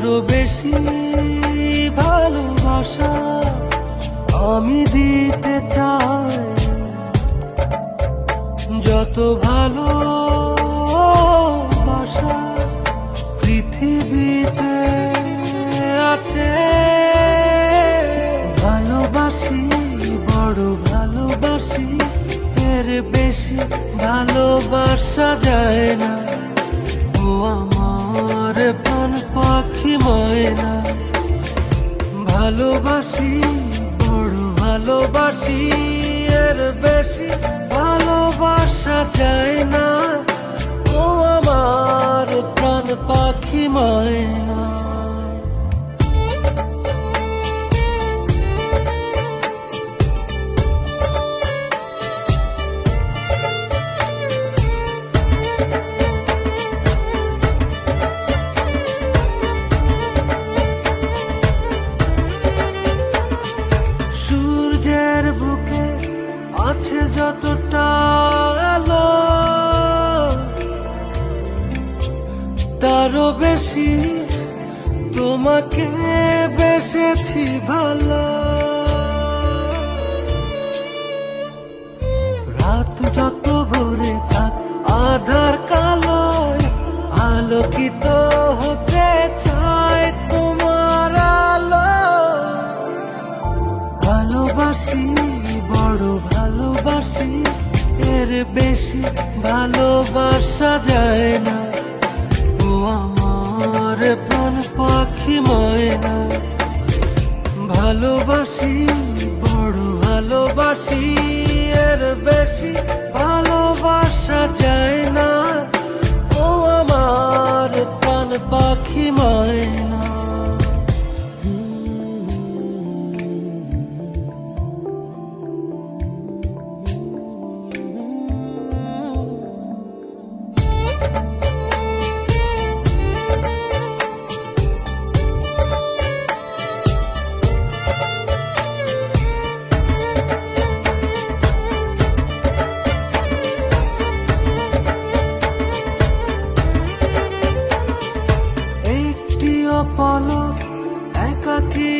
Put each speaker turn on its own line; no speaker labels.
আরো বেশি ভালোবাসা আমি দিতে চাই। যত ভালোবাসা পৃথিবীতে আছে, ভালোবাসি বড় ভালোবাসি, এর বেশি ভালোবাসা যায় না। ও আমার প্রাণ পাখি ময়না, ভালোবাসি বড় ভালোবাসি, এর বেশি ভালোবাসা যায় না। ও আমার প্রাণ পাখি ময়না। সূর্যের বুকে আছে যতটা আলো, তারও বেশি তোমাকে বেসেছি ভালো। রাত যত ভরে থাক আধার কালো, আলোকিত হতে চায় তোমার আলো। ভালোবাসি বড় ভালোবাসি, এর বেশি ভালোবাসা যায় না। ও আমার প্রাণ পাখি ময়না, ভালোবাসি বড় ভালোবাসি, এর বেশি ভালোবাসা যায় না। ও আমার প্রাণ পাখি ময়না। পলক একাকী